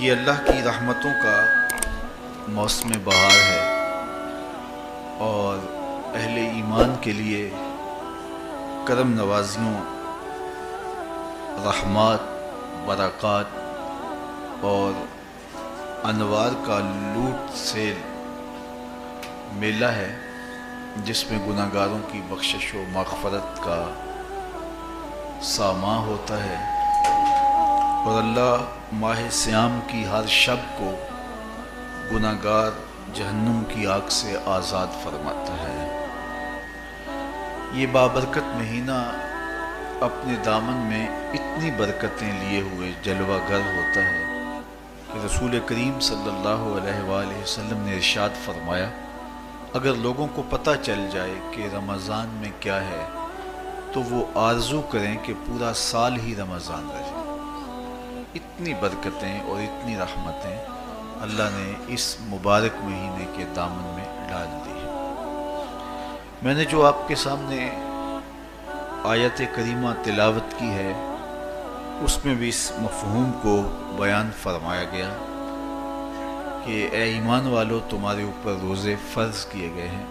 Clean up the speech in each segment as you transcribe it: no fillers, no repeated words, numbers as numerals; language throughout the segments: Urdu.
یہ اللہ کی رحمتوں کا موسم بہار ہے اور اہل ایمان کے لیے کرم نوازیوں، رحمات، برکات اور انوار کا لوٹ سیل میلہ ہے، جس میں گناہگاروں کی بخشش و مغفرت کا ساماں ہوتا ہے، اور اللہ ماہ سیام کی ہر شب کو گناہگار جہنم کی آگ سے آزاد فرماتا ہے۔ یہ بابرکت مہینہ اپنے دامن میں اتنی برکتیں لیے ہوئے جلوہ گر ہوتا ہے کہ رسول کریم صلی اللہ علیہ وآلہ وسلم نے ارشاد فرمایا، اگر لوگوں کو پتہ چل جائے کہ رمضان میں کیا ہے تو وہ آرزو کریں کہ پورا سال ہی رمضان رہے۔ اتنی برکتیں اور اتنی رحمتیں اللہ نے اس مبارک مہینے کے دامن میں ڈال دی ہیں۔ میں نے جو آپ کے سامنے آیت کریمہ تلاوت کی ہے، اس میں بھی اس مفہوم کو بیان فرمایا گیا کہ اے ایمان والو، تمہارے اوپر روزے فرض کیے گئے ہیں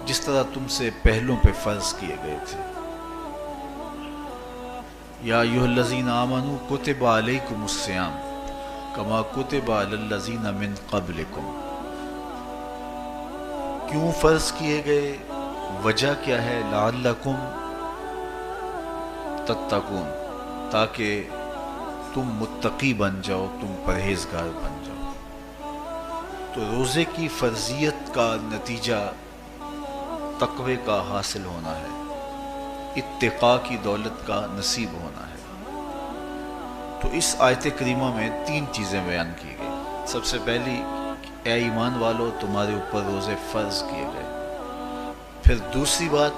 جس طرح تم سے پہلوں پہ فرض کیے گئے تھے۔ یا ایھا الذین آمنوا کتب علیکم الصیام کما کتب علی الذین من قبلکم۔ کیوں فرض کیے گئے؟ وجہ کیا ہے؟ لعلکم تتقون، تاکہ تم متقی بن جاؤ، تم پرہیزگار بن جاؤ۔ تو روزے کی فرضیت کا نتیجہ تقوی کا حاصل ہونا ہے، اتقاء کی دولت کا نصیب ہونا ہے۔ تو اس آیت کریمہ میں تین چیزیں بیان کی گئی۔ سب سے پہلی، اے ایمان والو، تمہارے اوپر روزے فرض کیے گئے۔ پھر دوسری بات،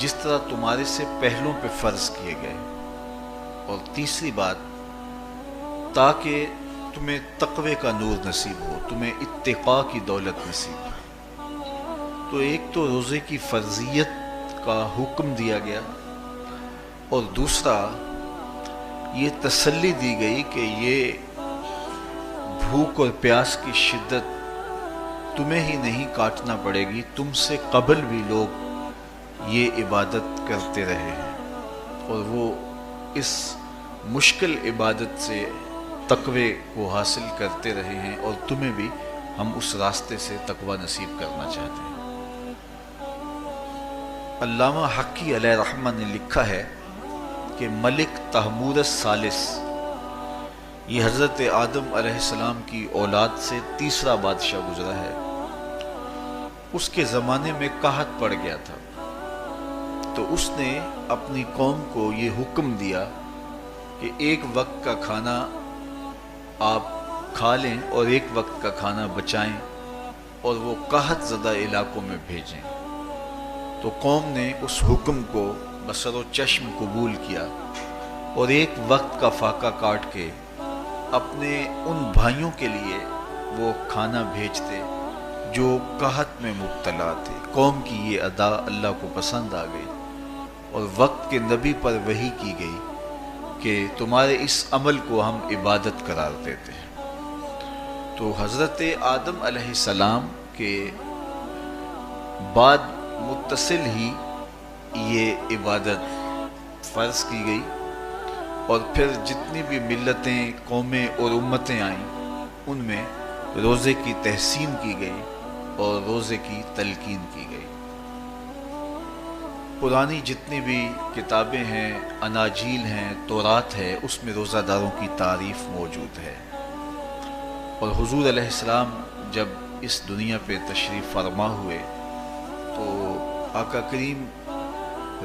جس طرح تمہارے سے پہلوں پہ فرض کیے گئے۔ اور تیسری بات، تاکہ تمہیں تقوی کا نور نصیب ہو، تمہیں اتقاء کی دولت نصیب ہو۔ تو ایک تو روزے کی فرضیت کا حکم دیا گیا، اور دوسرا یہ تسلی دی گئی کہ یہ بھوک اور پیاس کی شدت تمہیں ہی نہیں کاٹنا پڑے گی، تم سے قبل بھی لوگ یہ عبادت کرتے رہے ہیں، اور وہ اس مشکل عبادت سے تقوی کو حاصل کرتے رہے ہیں، اور تمہیں بھی ہم اس راستے سے تقوی نصیب کرنا چاہتے ہیں۔ علامہ حقی علیہ رحمہ نے لکھا ہے کہ ملک تحمور الثالث، یہ حضرت آدم علیہ السلام کی اولاد سے تیسرا بادشاہ گزرا ہے، اس کے زمانے میں قحط پڑ گیا تھا، تو اس نے اپنی قوم کو یہ حکم دیا کہ ایک وقت کا کھانا آپ کھا لیں اور ایک وقت کا کھانا بچائیں، اور وہ قحط زدہ علاقوں میں بھیجیں۔ تو قوم نے اس حکم کو بصر و چشم قبول کیا، اور ایک وقت کا فاقہ کاٹ کے اپنے ان بھائیوں کے لیے وہ کھانا بھیجتے جو قحط میں مبتلا تھے۔ قوم کی یہ ادا اللہ کو پسند آ گئی، اور وقت کے نبی پر وحی کی گئی کہ تمہارے اس عمل کو ہم عبادت قرار دیتے ہیں۔ تو حضرت آدم علیہ السلام کے بعد متصل ہی یہ عبادت فرض کی گئی، اور پھر جتنی بھی ملتیں، قومیں اور امتیں آئیں، ان میں روزے کی تحسین کی گئی اور روزے کی تلقین کی گئی۔ پرانی جتنی بھی کتابیں ہیں، اناجیل ہیں، تورات ہے، اس میں روزہ داروں کی تعریف موجود ہے۔ اور حضور علیہ السلام جب اس دنیا پہ تشریف فرما ہوئے تو آقا کریم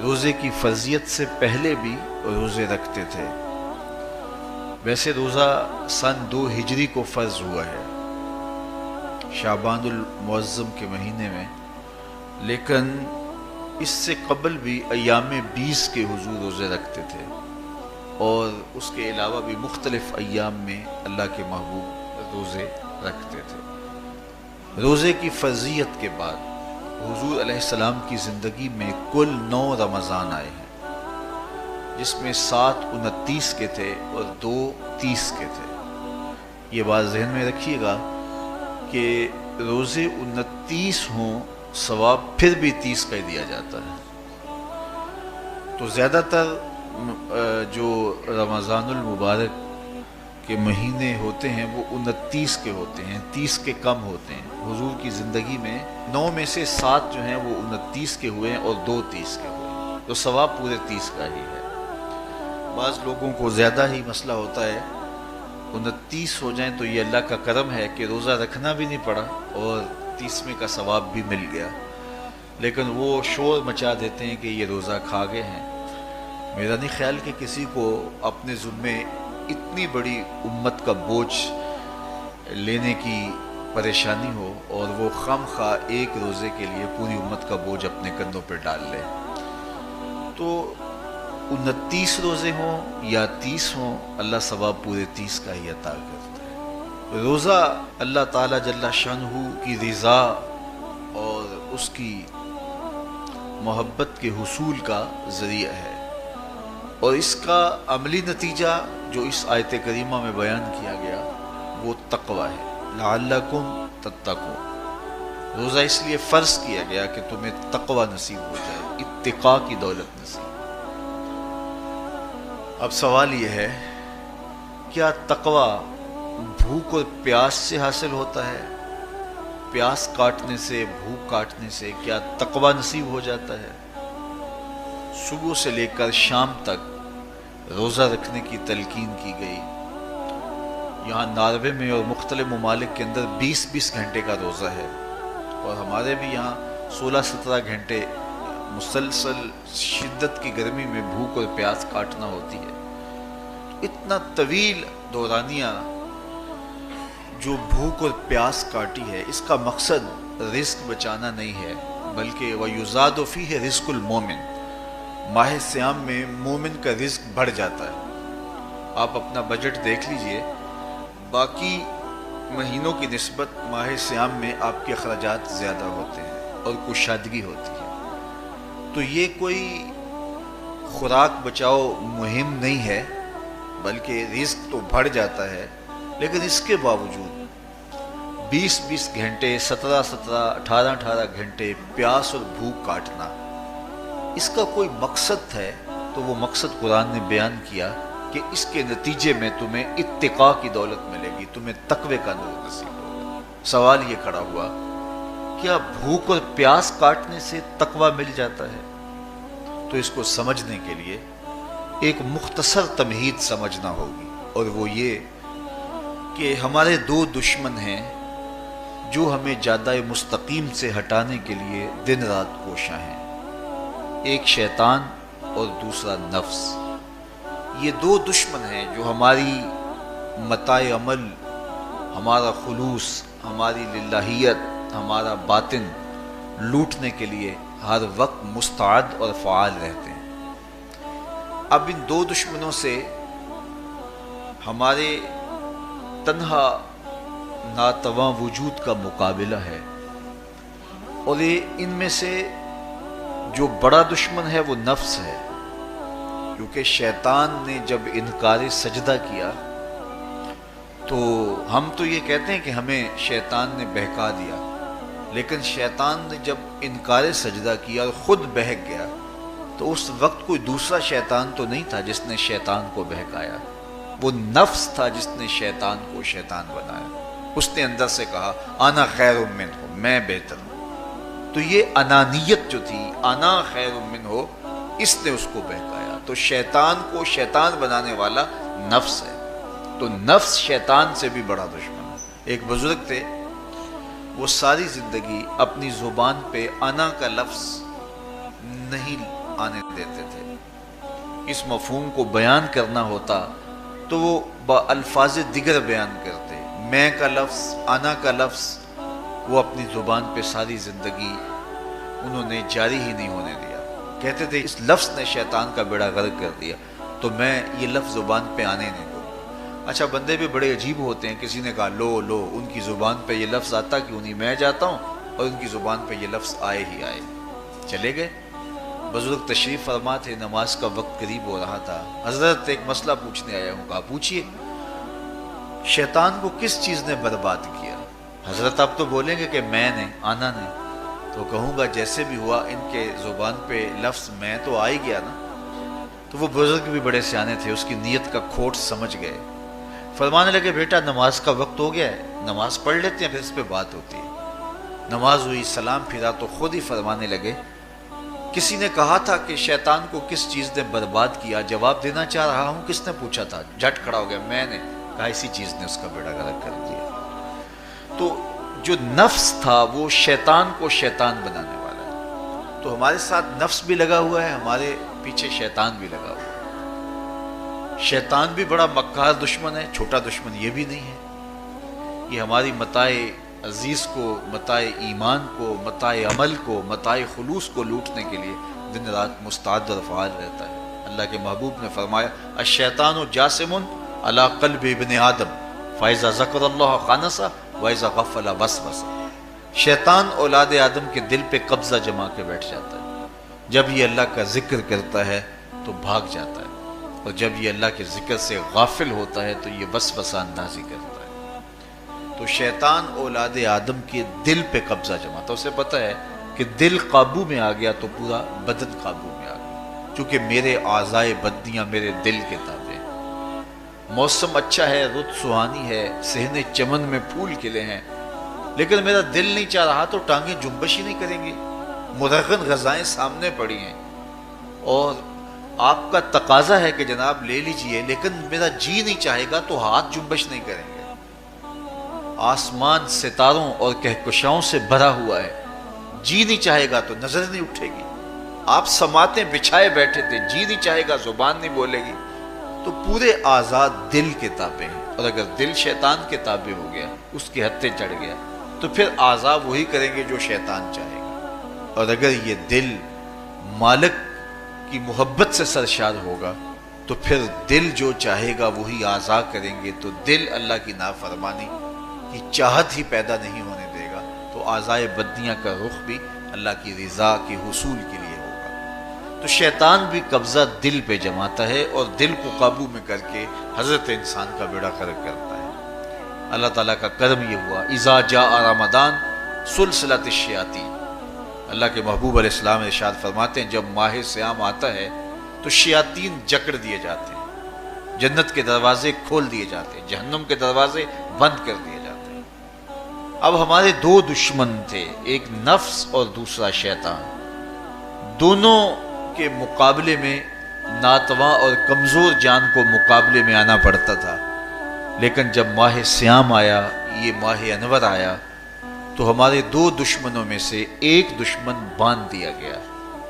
روزے کی فرضیت سے پہلے بھی روزے رکھتے تھے۔ ویسے روزہ سن 2 ہجری کو فرض ہوا ہے، شعبان المعظم کے مہینے میں، لیکن اس سے قبل بھی ایام 20 کے حضور روزے رکھتے تھے، اور اس کے علاوہ بھی مختلف ایام میں اللہ کے محبوب روزے رکھتے تھے۔ روزے کی فرضیت کے بعد حضور علیہ السلام کی زندگی میں کل 9 رمضان آئے ہیں، جس میں 7 29 کے تھے اور 2 30 کے تھے۔ یہ بات ذہن میں رکھیے گا کہ روزے 29 ہوں ثواب پھر بھی 30 کا ہی دیا جاتا ہے. تو زیادہ تر جو رمضان المبارک کے مہینے ہوتے ہیں وہ 29 کے ہوتے ہیں، 30 کے کم ہوتے ہیں. حضور کی زندگی میں 9 میں سے 7 جو ہیں وہ 29 کے ہوئے ہیں اور 2 30 کے ہوئے ہیں، تو ثواب پورے 30 کا ہی ہے. بعض لوگوں کو زیادہ ہی مسئلہ ہوتا ہے، 29 ہو جائیں تو یہ اللہ کا کرم ہے کہ روزہ رکھنا بھی نہیں پڑا اور 30ویں کا ثواب بھی مل گیا، لیکن وہ شور مچا دیتے ہیں کہ یہ روزہ کھا گئے ہیں. میرا نہیں خیال کہ کسی کو اپنے ذمے اتنی بڑی امت کا بوجھ لینے کی پریشانی ہو اور وہ خام خواہ ایک روزے کے لیے پوری امت کا بوجھ اپنے کندھوں پہ ڈال لے. تو 29 روزے ہوں یا 30 ہوں، اللہ ثواب پورے 30 کا ہی عطا کرتا ہے. روزہ اللہ تعالیٰ جل شانہ کی رضا اور اس کی محبت کے حصول کا ذریعہ ہے، اور اس کا عملی نتیجہ جو اس آیت کریمہ میں بیان کیا گیا وہ تقوی ہے. لعلکم تتقون، روزہ اس لیے فرض کیا گیا کہ تمہیں تقوی نصیب ہو جائے، اتقاء کی دولت نصیب. اب سوال یہ ہے، کیا تقوی بھوک اور پیاس سے حاصل ہوتا ہے؟ پیاس کاٹنے سے، بھوک کاٹنے سے کیا تقوی نصیب ہو جاتا ہے؟ صبح سے لے کر شام تک روزہ رکھنے کی تلقین کی گئی. یہاں ناروے میں اور مختلف ممالک کے اندر 20-20 گھنٹے کا روزہ ہے، اور ہمارے بھی یہاں 16-17 گھنٹے مسلسل شدت کی گرمی میں بھوک اور پیاس کاٹنا ہوتی ہے. اتنا طویل دورانیہ جو بھوک اور پیاس کاٹی ہے، اس کا مقصد رزق بچانا نہیں ہے، بلکہ وَيُزَادُ فِيهِ رِزْقُ الْمُؤْمِنِ، ماہ سیام میں مومن کا رزق بڑھ جاتا ہے. آپ اپنا بجٹ دیکھ لیجئے، باقی مہینوں کی نسبت ماہ سیام میں آپ کے اخراجات زیادہ ہوتے ہیں اور کشادگی ہوتی ہے. تو یہ کوئی خوراک بچاؤ مہم نہیں ہے، بلکہ رزق تو بڑھ جاتا ہے، لیکن اس کے باوجود 20-20 گھنٹے، 17-17، 18-18 گھنٹے پیاس اور بھوک کاٹنا، اس کا کوئی مقصد ہے تو وہ مقصد قرآن نے بیان کیا کہ اس کے نتیجے میں تمہیں اتقاء کی دولت ملے گی، تمہیں تقوی کا نور نصیب ہوگا. سوال یہ کھڑا ہوا، کیا بھوک اور پیاس کاٹنے سے تقوی مل جاتا ہے؟ تو اس کو سمجھنے کے لیے ایک مختصر تمہید سمجھنا ہوگی، اور وہ یہ کہ ہمارے 2 دشمن ہیں جو ہمیں جادہ مستقیم سے ہٹانے کے لیے دن رات کوشاں ہیں. ایک شیطان اور دوسرا نفس. یہ 2 دشمن ہیں جو ہماری متاع عمل، ہمارا خلوص، ہماری للہیت، ہمارا باطن لوٹنے کے لیے ہر وقت مستعد اور فعال رہتے ہیں. اب ان 2 دشمنوں سے ہمارے تنہا ناتواں وجود کا مقابلہ ہے، اور ان میں سے جو بڑا دشمن ہے وہ نفس ہے، کیونکہ شیطان نے جب انکار سجدہ کیا تو ہم تو یہ کہتے ہیں کہ ہمیں شیطان نے بہکا دیا، لیکن شیطان نے جب انکار سجدہ کیا اور خود بہک گیا تو اس وقت کوئی دوسرا شیطان تو نہیں تھا جس نے شیطان کو بہکایا، وہ نفس تھا جس نے شیطان کو شیطان بنایا. اس نے اندر سے کہا انا خیر منہ، میں بہتر ہوں. تو یہ انانیت جو تھی، انا خیر منہ، اس نے اس کو بہکایا. تو شیطان کو شیطان بنانے والا نفس ہے، تو نفس شیطان سے بھی بڑا دشمن ہے. ایک بزرگ تھے، وہ ساری زندگی اپنی زبان پہ انا کا لفظ نہیں آنے دیتے تھے. اس مفہوم کو بیان کرنا ہوتا تو وہ با الفاظ دیگر بیان کرتے. میں کا لفظ، انا کا لفظ وہ اپنی زبان پہ ساری زندگی انہوں نے جاری ہی نہیں ہونے دیا. کہتے تھے اس لفظ نے شیطان کا بیڑا غرق کر دیا، تو میں یہ لفظ زبان پہ آنے نہیں دوں گا. اچھا، بندے بھی بڑے عجیب ہوتے ہیں. کسی نے کہا لو ان کی زبان پہ یہ لفظ آتا کیوں نہیں، میں جاتا ہوں اور ان کی زبان پہ یہ لفظ آئے ہی آئے. چلے گئے. بزرگ تشریف فرما تھے، نماز کا وقت قریب ہو رہا تھا. حضرت ایک مسئلہ پوچھنے آیا ہوں. کہا پوچھئے. شیطان کو کس چیز نے برباد کیا؟ حضرت آپ تو بولیں گے کہ میں نے، آنا نے، تو کہوں گا جیسے بھی ہوا ان کے زبان پہ لفظ میں تو آ ہی گیا نا۔ تو وہ بزرگ بھی بڑے سیانے تھے، اس کی نیت کا کھوٹ سمجھ گئے، فرمانے لگے بیٹا نماز کا وقت ہو گیا ہے، نماز پڑھ لیتے ہیں پھر اس پہ بات ہوتی ہے۔ نماز ہوئی، سلام پھرا تو خود ہی فرمانے لگے کسی نے کہا تھا کہ شیطان کو کس چیز نے برباد کیا، جواب دینا چاہ رہا ہوں کس نے پوچھا تھا، جھٹ کھڑا ہو گیا، میں نے کہا اسی چیز نے اس کا بیڑا غرق کر دیا۔ تو جو نفس تھا وہ شیطان کو شیطان بنانے والا ہے، تو ہمارے ساتھ نفس بھی لگا ہوا ہے، ہمارے پیچھے شیطان بھی لگا ہوا ہے۔ شیطان بھی بڑا مکار دشمن ہے، چھوٹا دشمن یہ بھی نہیں ہے۔ یہ ہماری متاع عزیز کو، متاع ایمان کو، متاع عمل کو، متاع خلوص کو لوٹنے کے لیے دن رات مستعد اور فعال رہتا ہے۔ اللہ کے محبوب نے فرمایا الشیطان جاسم علی قلب ابن آدم فاذا ذکر اللہ خانسہ واذا غفل وسوسہ۔ شیطان اولاد آدم کے دل پہ قبضہ جما کے بیٹھ جاتا ہے، جب یہ اللہ کا ذکر کرتا ہے تو بھاگ جاتا ہے، اور جب یہ اللہ کے ذکر سے غافل ہوتا ہے تو یہ وسوسہ اندازی کرتا ہے۔ تو شیطان اولاد آدم کے دل پہ قبضہ جماتا ہے، اسے پتہ ہے کہ دل قابو میں آ گیا تو پورا بدن قابو میں آ گیا، چونکہ میرے اعضائے بدنیاں میرے دل کے تابع ہیں۔ موسم اچھا ہے، رت سہانی ہے، صحن چمن میں پھول کھلے ہیں، لیکن میرا دل نہیں چاہ رہا تو ٹانگیں جنبش ہی نہیں کریں گی۔ مرغن غذائیں سامنے پڑی ہیں اور آپ کا تقاضا ہے کہ جناب لے لیجئے، لیکن میرا جی نہیں چاہے گا تو ہاتھ جنبش نہیں کریں گے۔ آسمان ستاروں اور کہکشاؤں سے بھرا ہوا ہے، جی نہیں چاہے گا تو نظر نہیں اٹھے گی۔ آپ سماعتیں بچھائے بیٹھے تھے، جی نہیں چاہے گا زبان نہیں بولے گی۔ تو پورے آزاد دل کے تابع ہیں، اور اگر دل شیطان کے تابع ہو گیا، اس کے ہتھے چڑھ گیا، تو پھر اعضاء وہی کریں گے جو شیطان چاہے گا۔ اور اگر یہ دل مالک کی محبت سے سرشار ہوگا تو پھر دل جو چاہے گا وہی اعضاء کریں گے، تو دل اللہ کی نافرمانی کی چاہت ہی پیدا نہیں ہونے دے گا، تو اعضائے بدنیاں کا رخ بھی اللہ کی رضا کے حصول کے لیے ہوگا۔ تو شیطان بھی قبضہ دل پہ جماتا ہے اور دل کو قابو میں کر کے حضرت انسان کا بیڑا غرق کرتا ہے۔ اللہ تعالیٰ کا کرم یہ ہوا اذا جاء رمضان سلسلۃ الشیاطین۔ اللہ کے محبوب علیہ السلام ارشاد فرماتے ہیں جب ماہ صیام آتا ہے تو شیاطین جکڑ دیے جاتے ہیں، جنت کے دروازے کھول دیے جاتے ہیں، جہنم کے دروازے بند کر دیے جاتے ہیں۔ اب ہمارے دو دشمن تھے، ایک نفس اور دوسرا شیطان، دونوں کے مقابلے میں ناتواں اور کمزور جان کو مقابلے میں آنا پڑتا تھا، لیکن جب ماہ صیام آیا، یہ ماہ انور آیا، تو ہمارے دو دشمنوں میں سے ایک دشمن باندھ دیا گیا۔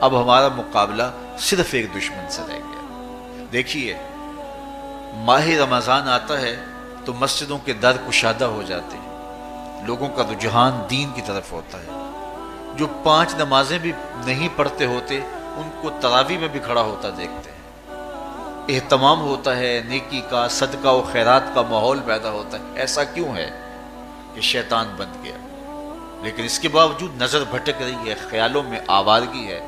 اب ہمارا مقابلہ صرف ایک دشمن سے رہ گیا۔ دیکھیے ماہ رمضان آتا ہے تو مسجدوں کے در کشادہ ہو جاتے ہیں، لوگوں کا رجحان دین کی طرف ہوتا ہے۔ جو 5 نمازیں بھی نہیں پڑھتے ہوتے ان کو تراویح میں بھی کھڑا ہوتا دیکھتے ہیں، اہتمام ہوتا ہے، نیکی کا، صدقہ و خیرات کا ماحول پیدا ہوتا ہے۔ ایسا کیوں ہے کہ شیطان بند گیا، لیکن اس کے باوجود نظر بھٹک رہی ہے، خیالوں میں آوارگی ہے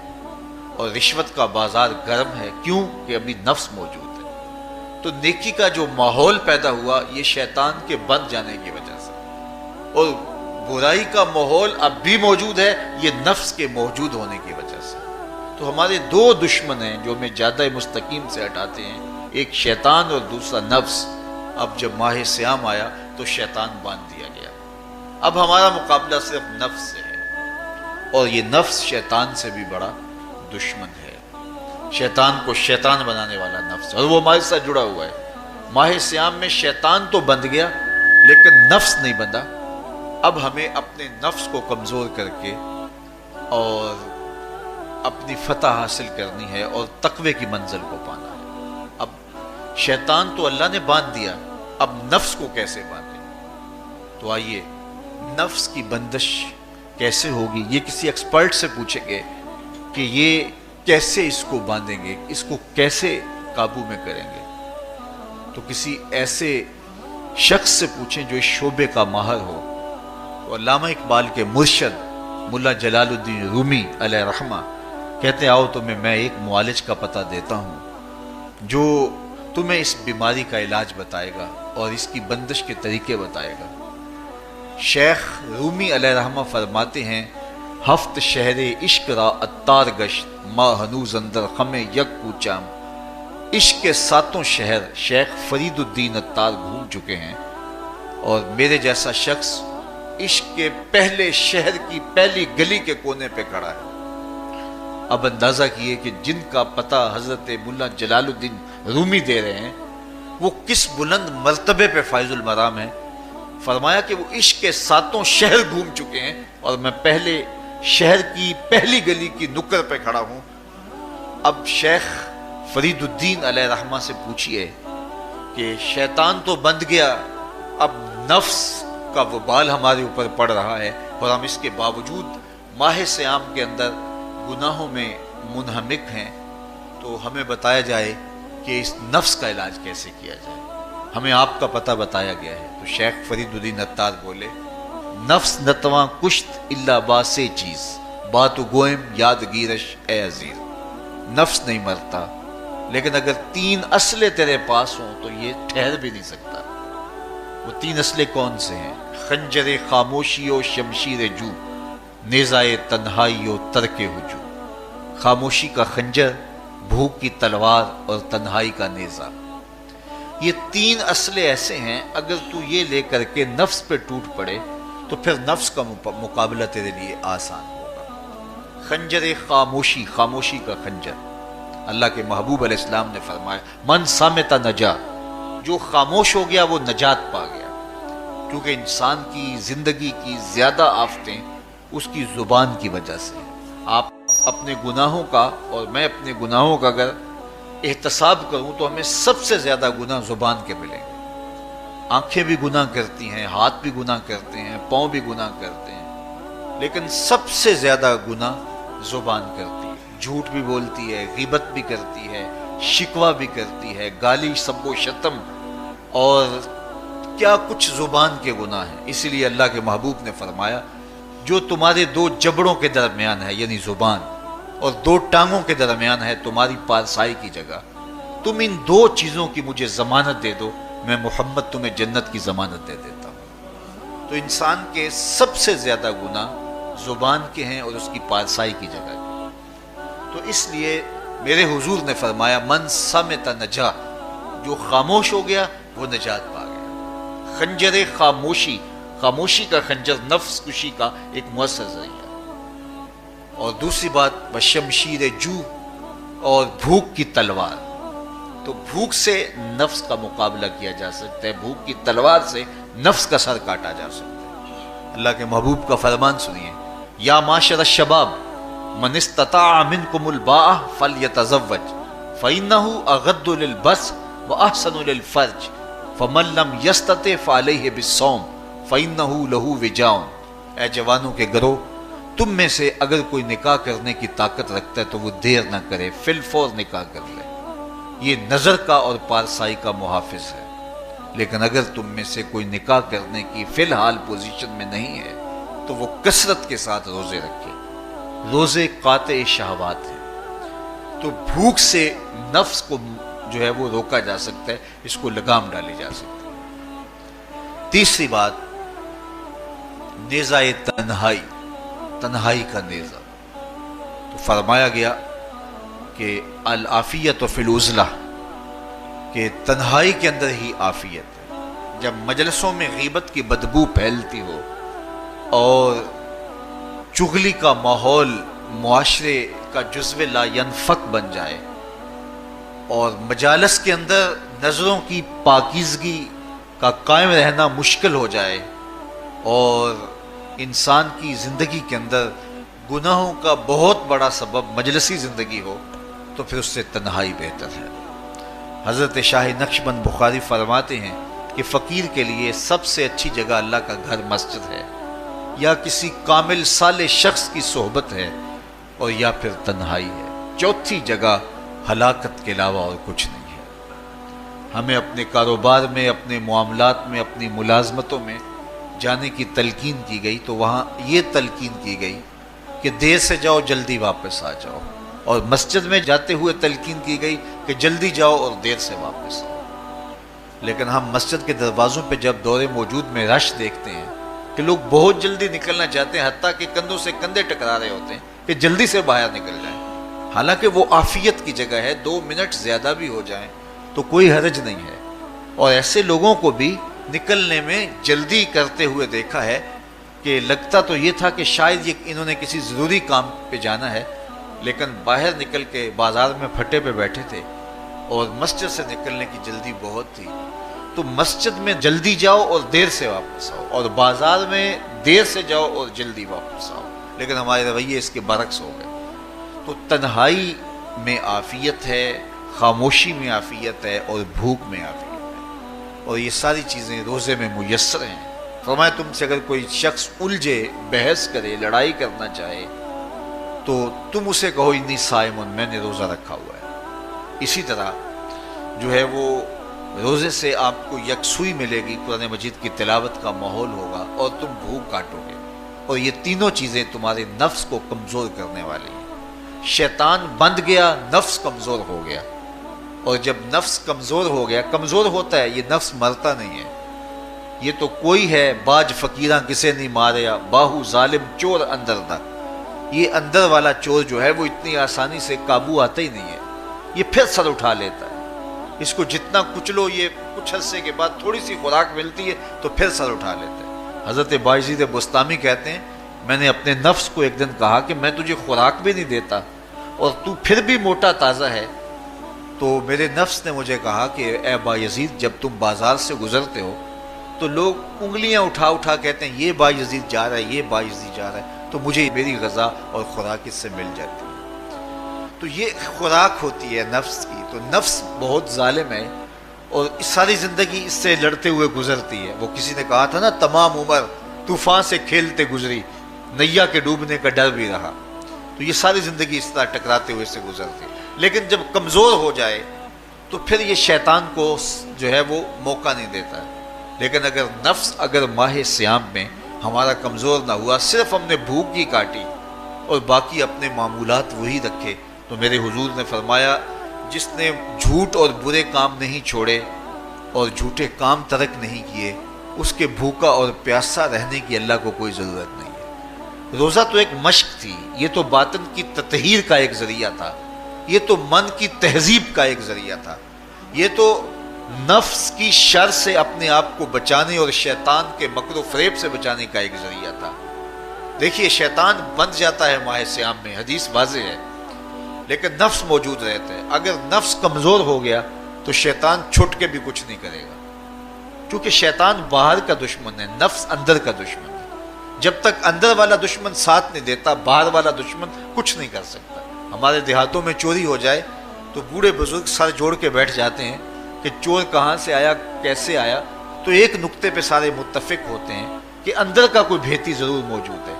اور رشوت کا بازار گرم ہے۔ کیوں کہ ابھی نفس موجود ہے۔ تو نیکی کا جو ماحول پیدا ہوا یہ شیطان کے بند جانے کی وجہ سے، اور برائی کا ماحول اب بھی موجود ہے یہ نفس کے موجود ہونے کی وجہ سے۔ تو ہمارے دو دشمن ہیں جو ہمیں جادہ مستقیم سے ہٹاتے ہیں، ایک شیطان اور دوسرا نفس۔ اب جب ماہ صیام آیا تو شیطان باندھ دیا گیا، اب ہمارا مقابلہ صرف نفس سے ہے، اور یہ نفس شیطان سے بھی بڑا دشمن ہے۔ شیطان کو شیطان بنانے والا نفس، اور وہ ہمارے ساتھ جڑا ہوا ہے۔ ماہ صیام میں شیطان تو بند گیا لیکن نفس نہیں بندھا۔ اب ہمیں اپنے نفس کو کمزور کر کے اور اپنی فتح حاصل کرنی ہے اور تقوی کی منزل کو پانا ہے۔ اب شیطان تو اللہ نے باندھ دیا، اب نفس کو کیسے باندھیں؟ تو آئیے نفس کی بندش کیسے ہوگی یہ کسی ایکسپرٹ سے پوچھیں گے کہ یہ کیسے اس کو باندھیں گے، اس کو کیسے قابو میں کریں گے، تو کسی ایسے شخص سے پوچھیں جو اس شعبے کا ماہر ہو۔ تو علامہ اقبال کے مرشد ملا جلال الدین رومی علیہ رحمہ کہتے آؤ تمہیں میں ایک معالج کا پتہ دیتا ہوں جو تمہیں اس بیماری کا علاج بتائے گا اور اس کی بندش کے طریقے بتائے گا۔ شیخ رومی علیہ رحمہ فرماتے ہیں ہفت شہر عشق را اتار گشت ما ہنوز اندر خم یک کوچام۔ عشق کے 7 شہر شیخ فرید الدین اتار گھوم چکے ہیں اور میرے جیسا شخص عشق کے پہلے شہر کی پہلی گلی کے کونے پہ کھڑا ہے۔ اب اندازہ کیے کہ جن کا پتہ حضرت ملا جلال الدین رومی دے رہے ہیں وہ کس بلند مرتبے پہ فائز المرام ہے۔ فرمایا کہ وہ عشق کے 7 شہر گھوم چکے ہیں اور میں پہلے شہر کی پہلی گلی کی نکر پہ کھڑا ہوں۔ اب شیخ فرید الدین علیہ رحمہ سے پوچھئے کہ شیطان تو بند گیا، اب نفس کا وبال ہمارے اوپر پڑ رہا ہے اور ہم اس کے باوجود ماہ صیام کے اندر گناہوں میں منہمک ہیں، تو ہمیں بتایا جائے کہ اس نفس کا علاج کیسے کیا جائے۔ ہمیں آپ کا پتہ بتایا گیا ہے۔ تو شیخ فرید الدین اتار بولے نفس نتواں کشت الا باسے چیز بات گوئم یاد گیرش اے عزیز۔ نفس نہیں مرتا لیکن اگر 3 اسلحے تیرے پاس ہوں تو یہ ٹھہر بھی نہیں سکتا۔ وہ 3 اسلحے کون سے ہیں؟ خنجر خاموشی و شمشیر جو، نیزائے تنہائی و ترک ہجوم۔ خاموشی کا خنجر، بھوک کی تلوار اور تنہائی کا نیزہ۔ یہ 3 اسلحے ایسے ہیں اگر تو یہ لے کر کے نفس پہ ٹوٹ پڑے تو پھر نفس کا مقابلہ تیرے لیے آسان ہوگا۔ خنجر خاموشی، خاموشی کا خنجر۔ اللہ کے محبوب علیہ السلام نے فرمایا من صامت نجا، جو خاموش ہو گیا وہ نجات پا گیا، کیونکہ انسان کی زندگی کی زیادہ آفتیں اس کی زبان کی وجہ سے۔ آپ اپنے گناہوں کا اور میں اپنے گناہوں کا اگر احتساب کروں تو ہمیں سب سے زیادہ گناہ زبان کے ملیں گے۔ آنکھیں بھی گناہ کرتی ہیں، ہاتھ بھی گناہ کرتے ہیں، پاؤں بھی گناہ کرتے ہیں، لیکن سب سے زیادہ گناہ زبان کرتی ہے۔ جھوٹ بھی بولتی ہے، غیبت بھی کرتی ہے، شکوہ بھی کرتی ہے، گالی سب و شتم اور کیا کچھ زبان کے گناہ ہیں۔ اسی لیے اللہ کے محبوب نے فرمایا جو تمہارے 2 جبڑوں کے درمیان ہے یعنی زبان اور 2 ٹانگوں کے درمیان ہے تمہاری پارسائی کی جگہ، تم ان 2 چیزوں کی مجھے ضمانت دے دو، میں محمد تمہیں جنت کی ضمانت دے دیتا ہوں۔ تو انسان کے سب سے زیادہ گناہ زبان کے ہیں اور اس کی پارسائی کی جگہ کے۔ تو اس لیے میرے حضور نے فرمایا من صامت نجا، جو خاموش ہو گیا وہ نجات پا گیا۔ خنجر خاموشی، خاموشی کا خنجر نفس کشی کا ایک مؤثر ذریعہ۔ اور دوسری بات بشمشیر جو، اور بھوک کی تلوار۔ تو بھوک سے نفس کا مقابلہ کیا جا سکتا ہے، بھوک کی تلوار سے نفس کا سر کاٹا جا سکتا ہے۔ اللہ کے محبوب کا فرمان سنیے یا معاشر الشباب من استطاع منکم الباء فلیتزوج فإنه اغض للبصر واحسن للفرج فمن لم یستطع فعلیہ بالصوم فإنه له وجاء۔ اے جوانوں کے گروہ، تم میں سے اگر کوئی نکاح کرنے کی طاقت رکھتا ہے تو وہ دیر نہ کرے، فی الفور نکاح کر لے، یہ نظر کا اور پارسائی کا محافظ ہے۔ لیکن اگر تم میں سے کوئی نکاح کرنے کی فی الحال پوزیشن میں نہیں ہے تو وہ کثرت کے ساتھ روزے رکھے۔ روزے قاطع شہوات ہیں، تو بھوک سے نفس کو جو ہے وہ روکا جا سکتا ہے، اس کو لگام ڈالی جا سکتی ہے۔ تیسری بات نیزہ تنہائی، تنہائی کا نیزہ۔ تو فرمایا گیا کہ العافیت فی العزلہ، کہ تنہائی کے اندر ہی عافیت ہے۔ جب مجلسوں میں غیبت کی بدبو پھیلتی ہو اور چغلی کا ماحول معاشرے کا جزو لا ینفک بن جائے اور مجالس کے اندر نظروں کی پاکیزگی کا قائم رہنا مشکل ہو جائے اور انسان کی زندگی کے اندر گناہوں کا بہت بڑا سبب مجلسی زندگی ہو تو پھر اس سے تنہائی بہتر ہے۔ حضرت شاہ نقشبند بخاری فرماتے ہیں کہ فقیر کے لیے سب سے اچھی جگہ اللہ کا گھر مسجد ہے، یا کسی کامل صالح شخص کی صحبت ہے، اور یا پھر تنہائی ہے۔ چوتھی جگہ ہلاکت کے علاوہ اور کچھ نہیں ہے۔ ہمیں اپنے کاروبار میں، اپنے معاملات میں، اپنی ملازمتوں میں جانے کی تلقین کی گئی تو وہاں یہ تلقین کی گئی کہ دیر سے جاؤ جلدی واپس آ جاؤ، اور مسجد میں جاتے ہوئے تلقین کی گئی کہ جلدی جاؤ اور دیر سے واپس آؤ۔ لیکن ہم مسجد کے دروازوں پہ جب دور موجود میں رش دیکھتے ہیں کہ لوگ بہت جلدی نکلنا چاہتے ہیں، حتیٰ کہ کندھوں سے کندھے ٹکرا رہے ہوتے ہیں کہ جلدی سے باہر نکل جائیں، حالانکہ وہ عافیت کی جگہ ہے، 2 منٹ زیادہ بھی ہو جائیں تو کوئی حرج نہیں ہے۔ اور ایسے لوگوں کو بھی نکلنے میں جلدی کرتے ہوئے دیکھا ہے کہ لگتا تو یہ تھا کہ شاید انہوں نے کسی ضروری کام پہ جانا ہے، لیکن باہر نکل کے بازار میں پھٹے پہ بیٹھے تھے اور مسجد سے نکلنے کی جلدی بہت تھی۔ تو مسجد میں جلدی جاؤ اور دیر سے واپس آؤ، اور بازار میں دیر سے جاؤ اور جلدی واپس آؤ، لیکن ہمارے رویے اس کے برعکس ہو گئے۔ تو تنہائی میں عافیت ہے، خاموشی میں عافیت ہے، اور بھوک میں عافیت ہے، اور یہ ساری چیزیں روزے میں میسر ہیں۔ فرمایا تم سے اگر کوئی شخص الجھے، بحث کرے، لڑائی کرنا چاہے تو تم اسے کہو انی صائم، میں نے روزہ رکھا ہوا ہے۔ اسی طرح جو ہے وہ روزے سے آپ کو یکسوئی ملے گی، قرآن مجید کی تلاوت کا ماحول ہوگا اور تم بھوک کاٹو گے، اور یہ تینوں چیزیں تمہارے نفس کو کمزور کرنے والی ہیں۔ شیطان بند گیا، نفس کمزور ہو گیا، اور جب نفس کمزور ہو گیا، کمزور ہوتا ہے، یہ نفس مرتا نہیں ہے۔ یہ تو کوئی ہے باج فقیراں کسے نہیں ماریا، باہو ظالم چور اندر دا۔ یہ اندر والا چور جو ہے وہ اتنی آسانی سے قابو آتا ہی نہیں ہے، یہ پھر سر اٹھا لیتا ہے۔ اس کو جتنا کچلو، یہ کچھ عرصے کے بعد تھوڑی سی خوراک ملتی ہے تو پھر سر اٹھا لیتا ہے۔ حضرت بایزید بستامی کہتے ہیں میں نے اپنے نفس کو ایک دن کہا کہ میں تجھے خوراک بھی نہیں دیتا اور تو پھر بھی موٹا تازہ ہے، تو میرے نفس نے مجھے کہا کہ اے بایزید جب تم بازار سے گزرتے ہو تو لوگ انگلیاں اٹھا اٹھا کہتے ہیں یہ بایزید جا رہا ہے، یہ بایزید جا رہا ہے، تو مجھے میری غذا اور خوراک اس سے مل جاتی ہے۔ تو یہ خوراک ہوتی ہے نفس کی۔ تو نفس بہت ظالم ہے اور ساری زندگی اس سے لڑتے ہوئے گزرتی ہے۔ وہ کسی نے کہا تھا نا تمام عمر طوفان سے کھیلتے گزری، نیا کے ڈوبنے کا ڈر بھی رہا۔ تو یہ ساری زندگی اس طرح ٹکراتے ہوئے سے گزرتی ہے، لیکن جب کمزور ہو جائے تو پھر یہ شیطان کو جو ہے وہ موقع نہیں دیتا ہے۔ لیکن اگر نفس ماہ سیام میں ہمارا کمزور نہ ہوا، صرف ہم نے بھوک ہی کاٹی اور باقی اپنے معمولات وہی رکھے، تو میرے حضور نے فرمایا جس نے جھوٹ اور برے کام نہیں چھوڑے اور جھوٹے کام ترک نہیں کیے، اس کے بھوکا اور پیاسا رہنے کی اللہ کو کوئی ضرورت نہیں ہے۔ روزہ تو ایک مشق تھی، یہ تو باطن کی تطہیر کا ایک ذریعہ تھا، یہ تو من کی تہذیب کا ایک ذریعہ تھا، یہ تو نفس کی شر سے اپنے آپ کو بچانے اور شیطان کے مکر و فریب سے بچانے کا ایک ذریعہ تھا۔ دیکھیے شیطان بند جاتا ہے ماہ سیام میں، حدیث واضح ہے، لیکن نفس موجود رہتا ہے۔ اگر نفس کمزور ہو گیا تو شیطان چھٹ کے بھی کچھ نہیں کرے گا، کیونکہ شیطان باہر کا دشمن ہے، نفس اندر کا دشمن ہے۔ جب تک اندر والا دشمن ساتھ نہیں دیتا، باہر والا دشمن کچھ نہیں کر سکتا۔ ہمارے دیہاتوں میں چوری ہو جائے تو بوڑھے بزرگ سر جوڑ کے بیٹھ جاتے ہیں کہ چور کہاں سے آیا، کیسے آیا، تو ایک نقطے پہ سارے متفق ہوتے ہیں کہ اندر کا کوئی بھیتی ضرور موجود ہے۔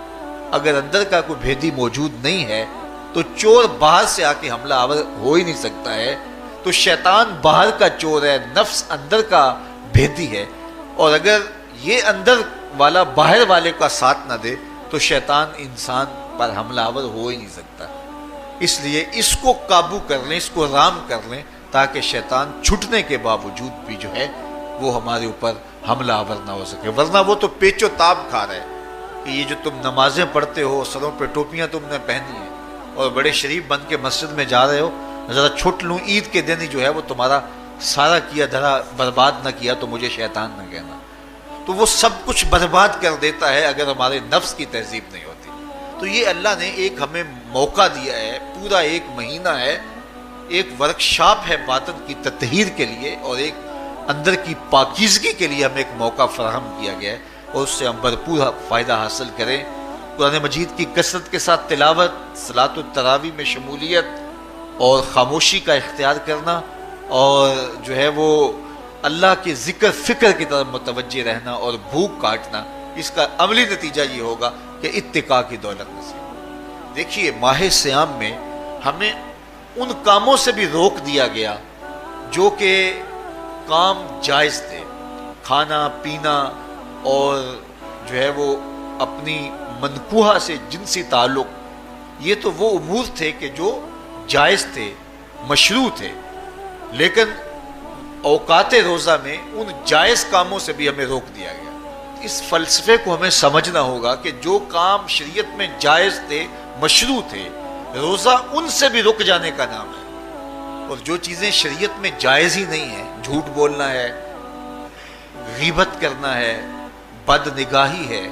اگر اندر کا کوئی بھیتی موجود نہیں ہے تو چور باہر سے آ کے حملہ آور ہو ہی نہیں سکتا ہے۔ تو شیطان باہر کا چور ہے، نفس اندر کا بھیتی ہے، اور اگر یہ اندر والا باہر والے کا ساتھ نہ دے تو شیطان انسان پر حملہ آور ہو ہی نہیں سکتا۔ اس لیے اس کو قابو کر لیں، اس کو رام کر لیں، تاکہ شیطان چھٹنے کے باوجود بھی جو ہے وہ ہمارے اوپر حملہ آور نہ ہو سکے۔ ورنہ وہ تو پیچ و تاب کھا رہا ہے کہ یہ جو تم نمازیں پڑھتے ہو، سروں پہ ٹوپیاں تم نے پہنی ہیں اور بڑے شریف بن کے مسجد میں جا رہے ہو، ذرا چھٹ لوں عید کے دن ہی جو ہے وہ تمہارا سارا کیا دھرا برباد نہ کیا تو مجھے شیطان نہ کہنا۔ تو وہ سب کچھ برباد کر دیتا ہے اگر ہمارے نفس کی تہذیب نہیں ہوتی۔ تو یہ اللہ نے ایک ہمیں موقع دیا ہے، پورا ایک مہینہ ہے، ایک ورکشاپ ہے باطن کی تطہیر کے لیے اور ایک اندر کی پاکیزگی کے لیے ہمیں ایک موقع فراہم کیا گیا ہے، اور اس سے ہم بھرپور فائدہ حاصل کریں۔ قرآن مجید کی کثرت کے ساتھ تلاوت، صلاۃ التراویح میں شمولیت اور خاموشی کا اختیار کرنا، اور جو ہے وہ اللہ کے ذکر فکر کی طرف متوجہ رہنا اور بھوک کاٹنا، اس کا عملی نتیجہ یہ ہوگا کہ اتقاء کی دولت نصیب۔ دیکھیے ماہ سیام میں ہمیں ان کاموں سے بھی روک دیا گیا جو کہ کام جائز تھے، کھانا پینا اور جو ہے وہ اپنی منکوحہ سے جنسی تعلق، یہ تو وہ امور تھے کہ جو جائز تھے، مشروع تھے، لیکن اوقات روزہ میں ان جائز کاموں سے بھی ہمیں روک دیا گیا۔ اس فلسفے کو ہمیں سمجھنا ہوگا کہ جو کام شریعت میں جائز تھے، مشروع تھے، روزہ ان سے بھی رک جانے کا نام ہے، اور جو چیزیں شریعت میں جائز ہی نہیں ہیں، جھوٹ بولنا ہے، غیبت کرنا ہے، بد نگاہی ہے،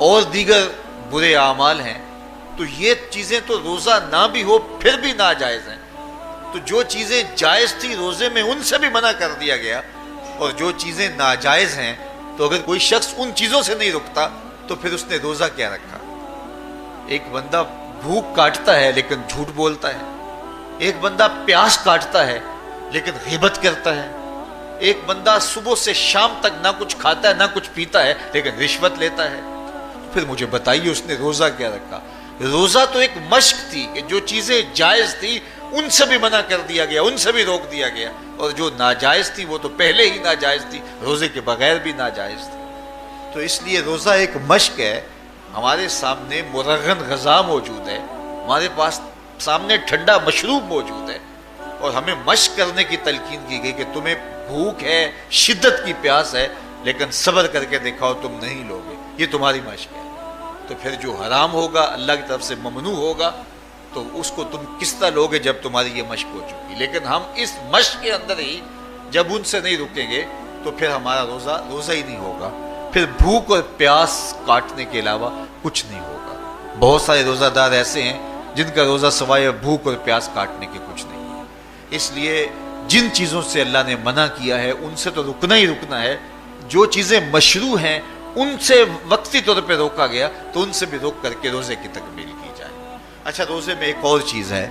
اور دیگر برے اعمال ہیں، تو یہ چیزیں تو روزہ نہ بھی ہو پھر بھی ناجائز ہیں۔ تو جو چیزیں جائز تھی روزے میں ان سے بھی منع کر دیا گیا، اور جو چیزیں ناجائز ہیں تو اگر کوئی شخص ان چیزوں سے نہیں رکتا تو پھر اس نے روزہ کیا رکھا؟ ایک بندہ بھوک کاٹتا ہے لیکن جھوٹ بولتا ہے، ایک بندہ پیاس کاٹتا ہے لیکن غیبت کرتا ہے، ایک بندہ صبح سے شام تک نہ کچھ کھاتا ہے نہ کچھ پیتا ہے لیکن رشوت لیتا ہے، پھر مجھے بتائیے اس نے روزہ کیا رکھا؟ روزہ تو ایک مشق تھی کہ جو چیزیں جائز تھی ان سے بھی منع کر دیا گیا، ان سے بھی روک دیا گیا، اور جو ناجائز تھی وہ تو پہلے ہی ناجائز تھی، روزے کے بغیر بھی ناجائز تھی۔ تو اس لیے روزہ ایک مشق ہے، ہمارے سامنے مرغن غذا موجود ہے، ہمارے پاس سامنے ٹھنڈا مشروب موجود ہے، اور ہمیں مشق کرنے کی تلقین کی گئی کہ تمہیں بھوک ہے، شدت کی پیاس ہے، لیکن صبر کر کے دکھاؤ تم نہیں لوگے، یہ تمہاری مشق ہے۔ تو پھر جو حرام ہوگا، اللہ کی طرف سے ممنوع ہوگا، تو اس کو تم کس طرح لوگے جب تمہاری یہ مشق ہو چکی؟ لیکن ہم اس مشق کے اندر ہی جب ان سے نہیں رکیں گے تو پھر ہمارا روزہ ہی نہیں ہوگا، پھر بھوک اور پیاس کاٹنے کے علاوہ کچھ نہیں ہوگا۔ بہت سارے روزہ دار ایسے ہیں جن کا روزہ سوائے بھوک اور پیاس کاٹنے کے کچھ نہیں ہے۔ اس لیے جن چیزوں سے اللہ نے منع کیا ہے ان سے تو رکنا ہی رکنا ہے، جو چیزیں مشروع ہیں ان سے وقتی طور پہ روکا گیا تو ان سے بھی روک کر کے روزے کی تکمیل کی جائے۔ اچھا، روزے میں ایک اور چیز ہے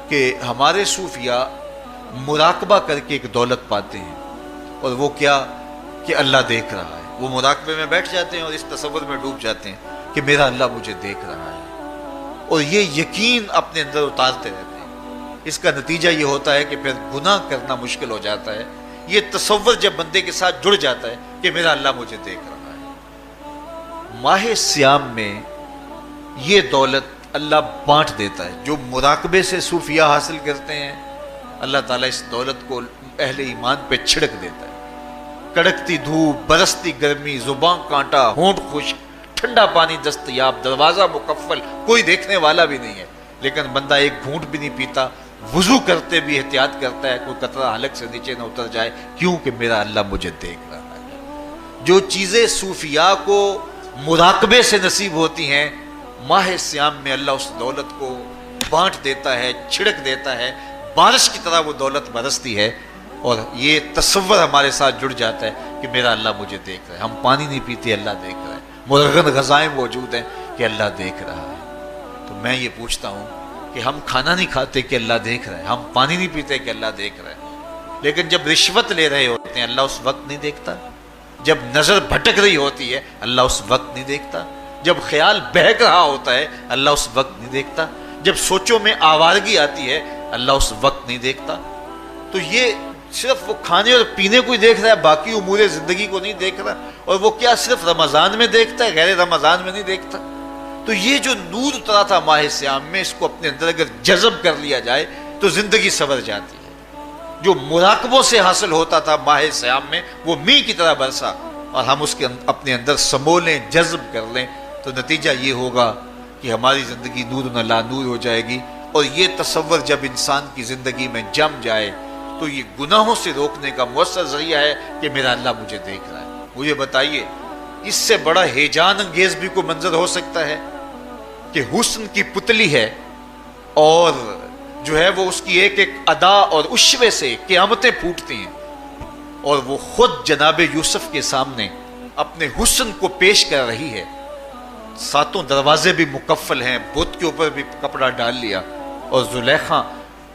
کہ ہمارے صوفیاء مراقبہ کر کے ایک دولت پاتے ہیں، اور وہ کیا کہ اللہ دیکھ رہا ہے۔ وہ مراقبے میں بیٹھ جاتے ہیں اور اس تصور میں ڈوب جاتے ہیں کہ میرا اللہ مجھے دیکھ رہا ہے، اور یہ یقین اپنے اندر اتارتے رہتے ہیں۔ اس کا نتیجہ یہ ہوتا ہے کہ پھر گناہ کرنا مشکل ہو جاتا ہے۔ یہ تصور جب بندے کے ساتھ جڑ جاتا ہے کہ میرا اللہ مجھے دیکھ رہا ہے۔ ماہ سیام میں یہ دولت اللہ بانٹ دیتا ہے، جو مراقبے سے صوفیاء حاصل کرتے ہیں، اللہ تعالیٰ اس دولت کو اہل ایمان پہ چھڑک دیتا ہے۔ کڑکتی دھوپ، برستی گرمی، زباں کانٹا، ہونٹ خشک، ٹھنڈا پانی دستیاب، دروازہ مقفل، کوئی دیکھنے والا بھی نہیں ہے، لیکن بندہ ایک گھونٹ بھی نہیں پیتا، وضو کرتے بھی احتیاط کرتا ہے کوئی قطرہ حلق سے نیچے نہ اتر جائے، کیوں کہ میرا اللہ مجھے دیکھ رہا ہے۔ جو چیزیں صوفیاء کو مراقبے سے نصیب ہوتی ہیں، ماہ سیام میں اللہ اس دولت کو بانٹ دیتا ہے، چھڑک دیتا ہے، بارش کی طرح وہ دولت برستی ہے، اور یہ تصور ہمارے ساتھ جڑ جاتا ہے کہ میرا اللہ مجھے دیکھ رہا ہے۔ ہم پانی نہیں پیتے، اللہ دیکھ رہا ہے، مرغن غذائیں موجود ہیں کہ اللہ دیکھ رہا ہے۔ تو میں یہ پوچھتا ہوں کہ ہم کھانا نہیں کھاتے کہ اللہ دیکھ رہا ہے، ہم پانی نہیں پیتے کہ اللہ دیکھ رہا ہے، لیکن جب رشوت لے رہے ہوتے ہیں اللہ اس وقت نہیں دیکھتا؟ جب نظر بھٹک رہی ہوتی ہے اللہ اس وقت نہیں دیکھتا؟ جب خیال بہک رہا ہوتا ہے اللہ اس وقت نہیں دیکھتا؟ جب سوچوں میں آوارگی آتی ہے اللہ اس وقت نہیں دیکھتا؟ تو یہ صرف وہ کھانے اور پینے کو ہی دیکھ رہا ہے، باقی امور زندگی کو نہیں دیکھ رہا، اور وہ کیا صرف رمضان میں دیکھتا ہے، غیر رمضان میں نہیں دیکھتا؟ تو یہ جو نور اترا تھا ماہ سیام میں، اس کو اپنے اندر اگر جذب کر لیا جائے تو زندگی سنور جاتی ہے۔ جو مراقبوں سے حاصل ہوتا تھا ماہ سیام میں، وہ میਂہ کی طرح برسا، اور ہم اس کے اپنے اندر سمولیں، جذب کر لیں، تو نتیجہ یہ ہوگا کہ ہماری زندگی نور نہ لا نور ہو جائے گی۔ اور یہ تصور جب انسان کی زندگی میں جم جائے تو یہ گناہوں سے روکنے کا مؤثر ذریعہ ہے کہ میرا اللہ مجھے دیکھ رہا ہے۔ مجھے بتائیے اس سے بڑا ہیجان انگیز بھی کوئی منظر ہو سکتا ہے کہ حسن کی پتلی ہے، اور جو ہے وہ اس کی ایک ایک ادا اور اشوے سے قیامتیں پھوٹتی ہیں، اور وہ خود جناب یوسف کے سامنے اپنے حسن کو پیش کر رہی ہے، ساتوں دروازے بھی مکفل ہیں، بت کے اوپر بھی کپڑا ڈال لیا، اور زلیخا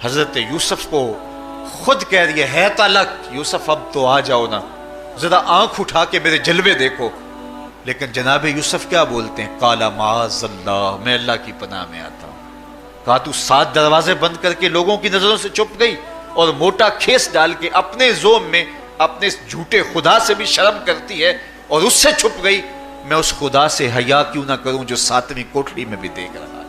حضرت یوسف کو خود کہہ رہی ہے تالک یوسف اب تو آ جاؤ نا، ذرا آنکھ اٹھا کے میرے جلوے دیکھو۔ لیکن جناب یوسف کیا بولتے ہیں؟ قال معاذ اللہ، میں اللہ کی پناہ میں آتا ہوں۔ کہا تو 7 دروازے بند کر کے لوگوں کی نظروں سے چھپ گئی، اور موٹا کھیس ڈال کے اپنے زوم میں اپنے جھوٹے خدا سے بھی شرم کرتی ہے اور اس سے چھپ گئی، میں اس خدا سے حیا کیوں نہ کروں جو 7ویں کوٹری میں بھی دیکھ رہا ہے۔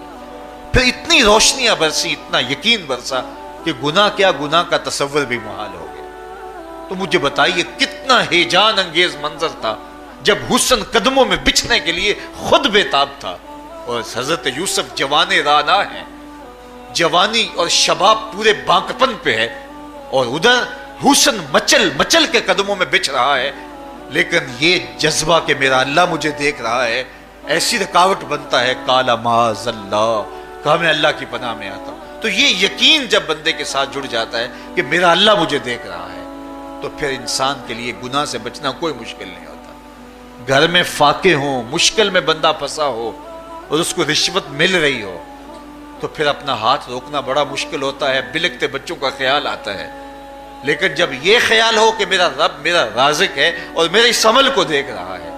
پھر اتنی روشنیاں برسی، اتنا یقین برسا کہ گناہ کیا، گناہ کا تصور بھی محال ہو گیا۔ تو مجھے بتائیے کتنا ہیجان انگیز منظر تھا جب حسن قدموں میں بچھنے کے لیے خود بےتاب تھا، اور حضرت یوسف جوان رانا ہے، جوانی اور شباب پورے بانکپن پہ ہے، اور ادھر حسن مچل مچل کے قدموں میں بچھ رہا ہے، لیکن یہ جذبہ کہ میرا اللہ مجھے دیکھ رہا ہے ایسی رکاوٹ بنتا ہے، قال معاذ اللہ، کہا میں اللہ کی پناہ میں آتا ہوں۔ تو یہ یقین جب بندے کے ساتھ جڑ جاتا ہے کہ میرا اللہ مجھے دیکھ رہا ہے، تو پھر انسان کے لیے گناہ سے بچنا کوئی مشکل نہیں ہوتا۔ گھر میں فاقے ہوں، مشکل میں بندہ پھنسا ہو اور اس کو رشوت مل رہی ہو، تو پھر اپنا ہاتھ روکنا بڑا مشکل ہوتا ہے، بلکتے بچوں کا خیال آتا ہے۔ لیکن جب یہ خیال ہو کہ میرا رب میرا رازق ہے اور میرے اس عمل کو دیکھ رہا ہے،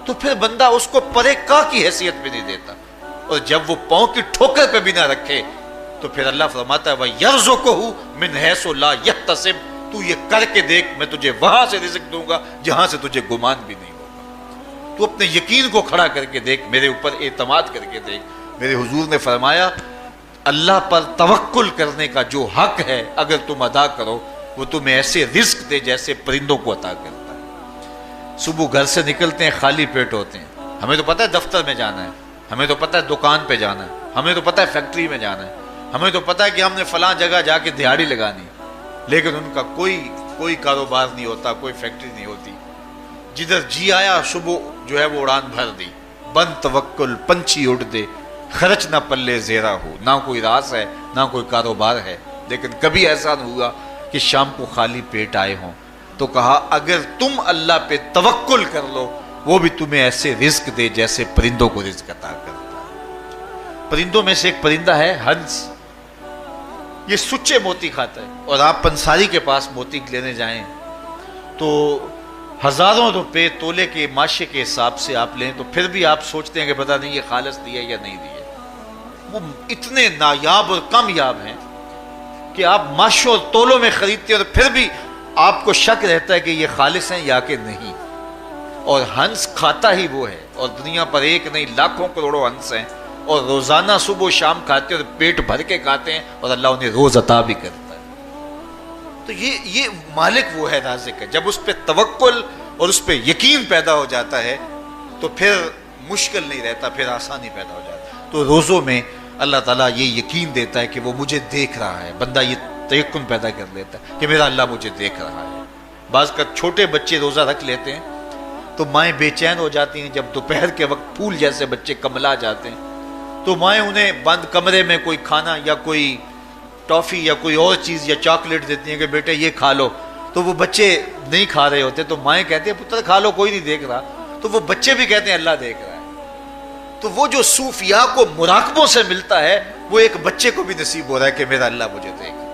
تو پھر بندہ اس کو پرے کا کی حیثیت بھی نہیں دیتا، اور جب وہ پاؤں کی ٹھوکر پہ بھی نہ رکھے تو پھر اللہ فرماتا ہے وَيَرْزُقُهُ مِنْ حَيْثُ لَا يَحْتَسِبُ، تو یہ کر کے دیکھ میں تجھے وہاں سے رزق دوں گا جہاں سے تجھے گمان بھی نہیں ہوگا۔ تو اپنے یقین کو کھڑا کر کے دیکھ، میرے اوپر اعتماد کر کے دیکھ۔ میرے حضور نے فرمایا اللہ پر توکل کرنے کا جو حق ہے اگر تم ادا کرو، وہ تمہیں ایسے رزق دے جیسے پرندوں کو عطا کرتا ہے۔ صبح گھر سے نکلتے ہیں خالی پیٹ ہوتے ہیں، ہمیں تو پتہ ہے دفتر میں جانا ہے، ہمیں تو پتہ ہے دکان پہ جانا ہے، ہمیں تو پتہ ہے فیکٹری میں جانا ہے، ہمیں تو پتہ ہے کہ ہم نے فلاں جگہ جا کے دہاڑی لگانی، لیکن ان کا کوئی کاروبار نہیں ہوتا، کوئی فیکٹری نہیں ہوتی۔ جدھر جی آیا صبح جو ہے وہ اڑان بھر دی، بند توکل پنچھی اڑ دے، خرچ نہ پلے زیرہ ہو، نہ کوئی راس ہے نہ کوئی کاروبار ہے، لیکن کبھی ایسا نہ ہوا کہ شام کو خالی پیٹ آئے ہوں۔ تو کہا اگر تم اللہ پہ توکل کر لو، وہ بھی تمہیں ایسے رزق دے جیسے پرندوں کو رزق عطا کرتا ہے۔ پرندوں میں سے ایک پرندہ ہے ہنس، یہ سچے موتی کھاتا ہے، اور آپ پنساری کے پاس موتی لینے جائیں تو ہزاروں روپے تولے کے ماشے کے حساب سے آپ لیں، تو پھر بھی آپ سوچتے ہیں کہ پتہ نہیں یہ خالص دیا یا نہیں دیا۔ وہ اتنے نایاب اور کامیاب ہیں کہ آپ ماشوں اور تولوں میں خریدتے ہیں اور پھر بھی آپ کو شک رہتا ہے کہ یہ خالص ہیں یا کہ نہیں۔ اور ہنس کھاتا ہی وہ ہے، اور دنیا پر ایک نہیں لاکھوں کروڑوں ہنس ہیں، اور روزانہ صبح و شام کھاتے ہیں اور پیٹ بھر کے کھاتے ہیں، اور اللہ انہیں روز عطا بھی کرتا ہے۔ تو یہ مالک وہ ہے، رازق ہے۔ جب اس پہ توکل اور اس پہ یقین پیدا ہو جاتا ہے تو پھر مشکل نہیں رہتا، پھر آسانی پیدا ہو جاتا ہے۔ تو روزوں میں اللہ تعالیٰ یہ یقین دیتا ہے کہ وہ مجھے دیکھ رہا ہے، بندہ یہ تیقن پیدا کر لیتا ہے کہ میرا اللہ مجھے دیکھ رہا ہے۔ بعض کا چھوٹے بچے روزہ رکھ لیتے ہیں تو مائیں بے چین ہو جاتی ہیں، جب دوپہر کے وقت پھول جیسے بچے کملا جاتے ہیں تو مائیں انہیں بند کمرے میں کوئی کھانا یا کوئی ٹافی یا کوئی اور چیز یا چاکلیٹ دیتی ہیں کہ بیٹے یہ کھا لو، تو وہ بچے نہیں کھا رہے ہوتے، تو مائیں کہتے ہیں پتر کھا لو کوئی نہیں دیکھ رہا، تو وہ بچے بھی کہتے ہیں اللہ دیکھ رہا ہے۔ تو وہ جو صوفیاء کو مراقبوں سے ملتا ہے وہ ایک بچے کو بھی نصیب ہو رہا ہے کہ میرا اللہ مجھے دیکھ۔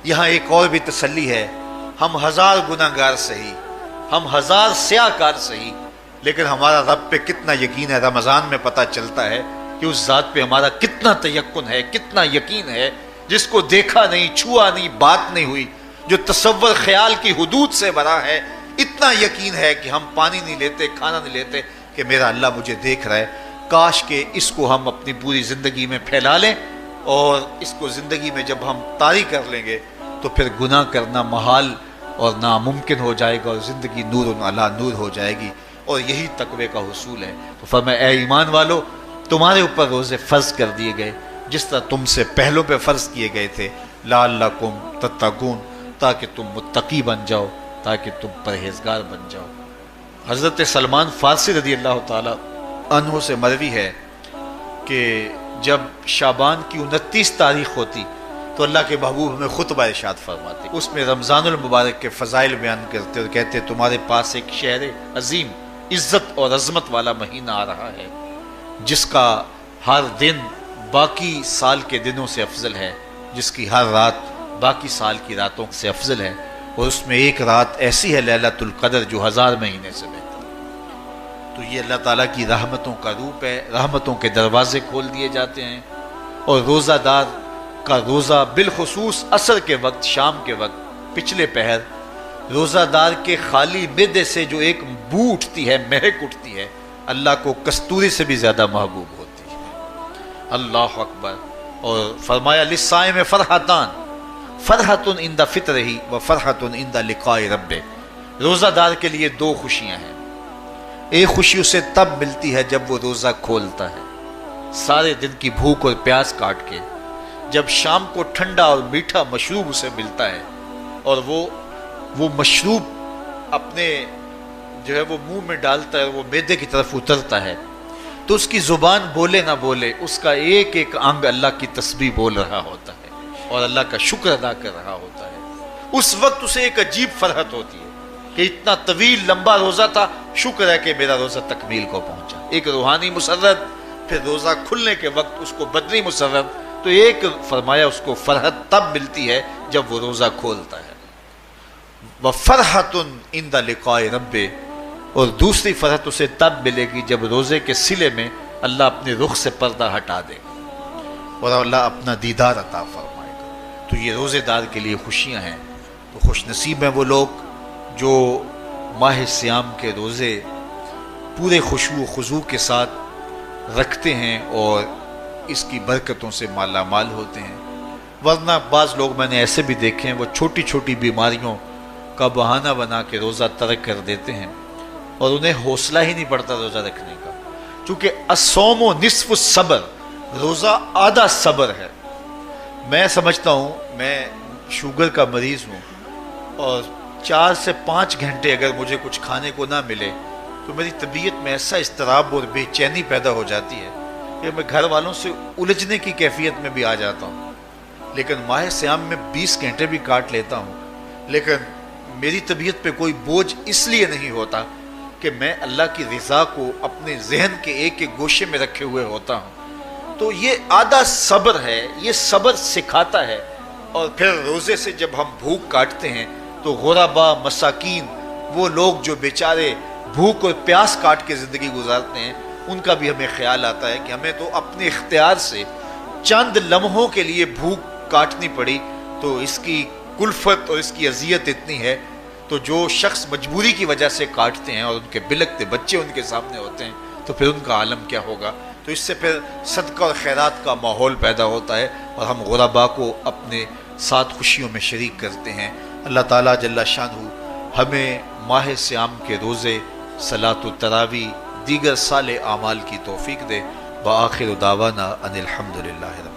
یہاں ایک اور بھی تسلی ہے، ہم ہزار گناہ گار سہی، ہم ہزار سیاہ کار سہی، لیکن ہمارا رب پہ کتنا یقین ہے رمضان میں پتہ چلتا ہے کہ اس ذات پہ ہمارا کتنا تیقن ہے، کتنا یقین ہے، جس کو دیکھا نہیں، چھوا نہیں، بات نہیں ہوئی، جو تصور خیال کی حدود سے بھرا ہے، اتنا یقین ہے کہ ہم پانی نہیں لیتے، کھانا نہیں لیتے کہ میرا اللہ مجھے دیکھ رہا ہے۔ کاش کہ اس کو ہم اپنی پوری زندگی میں پھیلا لیں، اور اس کو زندگی میں جب ہم طاری کر لیں گے تو پھر گناہ کرنا محال اور ناممکن ہو جائے گا، اور زندگی نور علی نور ہو جائے گی، اور یہی تقوی کا حصول ہے۔ تو فرمایا اے ایمان والو، تمہارے اوپر روزے فرض کر دیے گئے جس طرح تم سے پہلوں پہ فرض کیے گئے تھے، لعلکم تتقون، تاکہ تم متقی بن جاؤ، تاکہ تم پرہیزگار بن جاؤ۔ حضرت سلمان فارسی رضی اللہ تعالی عنہ سے مروی ہے کہ جب شعبان کی 29 تاریخ ہوتی تو اللہ کے محبوب ہمیں خطبہ ارشاد فرماتے، اس میں رمضان المبارک کے فضائل بیان کرتے اور کہتے تمہارے پاس ایک شہر عظیم، عزت اور عظمت والا مہینہ آ رہا ہے، جس کا ہر دن باقی سال کے دنوں سے افضل ہے، جس کی ہر رات باقی سال کی راتوں سے افضل ہے، اور اس میں ایک رات ایسی ہے لیلۃ القدر جو 1000 مہینے سے بہتر۔ تو یہ اللہ تعالیٰ کی رحمتوں کا روپ ہے، رحمتوں کے دروازے کھول دیے جاتے ہیں، اور روزہ دار کا روزہ بالخصوص عصر کے وقت، شام کے وقت، پچھلے پہر، روزہ دار کے خالی معدے سے جو ایک بو اٹھتی ہے، مہک اٹھتی ہے، اللہ کو کستوری سے بھی زیادہ محبوب ہوتی ہے۔ اللہ اکبر. اور فرمایا للصائم فرحتان، فرحت عند فطرہ و فرحت عند لقاء ربہ. روزہ دار کے لیے دو خوشیاں ہیں. ایک خوشی اسے تب ملتی ہے جب وہ روزہ کھولتا ہے سارے دن کی بھوک اور پیاس کاٹ کے، جب شام کو ٹھنڈا اور میٹھا مشروب اسے ملتا ہے اور وہ مشروب اپنے جو ہے وہ منہ میں ڈالتا ہے، وہ معدے کی طرف اترتا ہے، تو اس کی زبان بولے نہ بولے اس کا ایک ایک انگ اللہ کی تسبیح بول رہا ہوتا ہے اور اللہ کا شکر ادا کر رہا ہوتا ہے. اس وقت اسے ایک عجیب فرحت ہوتی ہے کہ اتنا طویل لمبا روزہ تھا، شکر ہے کہ میرا روزہ تکمیل کو پہنچا. ایک روحانی مسرت، پھر روزہ کھلنے کے وقت اس کو بدنی مسرت. تو ایک فرمایا اس کو فرحت تب ملتی ہے جب وہ روزہ کھولتا ہے، وَفَرْحَةٌ عِنْدَ لِقَاءِ رَبِّهِ. اور دوسری فرحت اسے تب ملے گی جب روزے کے صلے میں اللہ اپنے رخ سے پردہ ہٹا دے اور اللہ اپنا دیدار عطا فرمائے گا. تو یہ روزے دار کے لیے خوشیاں ہیں. تو خوش نصیب ہیں وہ لوگ جو ماہ صیام کے روزے پورے خشوع و خضوع کے ساتھ رکھتے ہیں اور اس کی برکتوں سے مالا مال ہوتے ہیں. ورنہ بعض لوگ میں نے ایسے بھی دیکھے ہیں وہ چھوٹی چھوٹی بیماریوں کا بہانہ بنا کے روزہ ترک کر دیتے ہیں اور انہیں حوصلہ ہی نہیں پڑتا روزہ رکھنے کا. چونکہ الصوم نصف الصبر، روزہ آدھا صبر ہے. میں سمجھتا ہوں، میں شوگر کا مریض ہوں اور 4 سے 5 گھنٹے اگر مجھے کچھ کھانے کو نہ ملے تو میری طبیعت میں ایسا اضطراب اور بے چینی پیدا ہو جاتی ہے کہ میں گھر والوں سے الجھنے کی کیفیت میں بھی آ جاتا ہوں. لیکن ماہ صیام میں 20 گھنٹے بھی کاٹ لیتا ہوں، لیکن میری طبیعت پہ کوئی بوجھ اس لیے نہیں ہوتا کہ میں اللہ کی رضا کو اپنے ذہن کے ایک ایک گوشے میں رکھے ہوئے ہوتا ہوں. تو یہ آدھا صبر ہے، یہ صبر سکھاتا ہے. اور پھر روزے سے جب ہم بھوک کاٹتے ہیں تو غربا، مساکین، وہ لوگ جو بیچارے بھوک اور پیاس کاٹ کے زندگی گزارتے ہیں، ان کا بھی ہمیں خیال آتا ہے کہ ہمیں تو اپنے اختیار سے چند لمحوں کے لیے بھوک کاٹنی پڑی تو اس کی کلفت اور اس کی اذیت اتنی ہے. تو جو شخص مجبوری کی وجہ سے کاٹتے ہیں اور ان کے بلکتے بچے ان کے سامنے ہوتے ہیں تو پھر ان کا عالم کیا ہوگا. تو اس سے پھر صدقہ اور خیرات کا ماحول پیدا ہوتا ہے اور ہم غربا کو اپنے ساتھ خوشیوں میں شریک کرتے ہیں. اللہ تعالیٰ جل شانہ ہمیں ماہ صیام کے روزے، صلاۃ التراویح، دیگر صالح اعمال کی توفیق دے. وآخر دعوانا ان الحمد للہ رب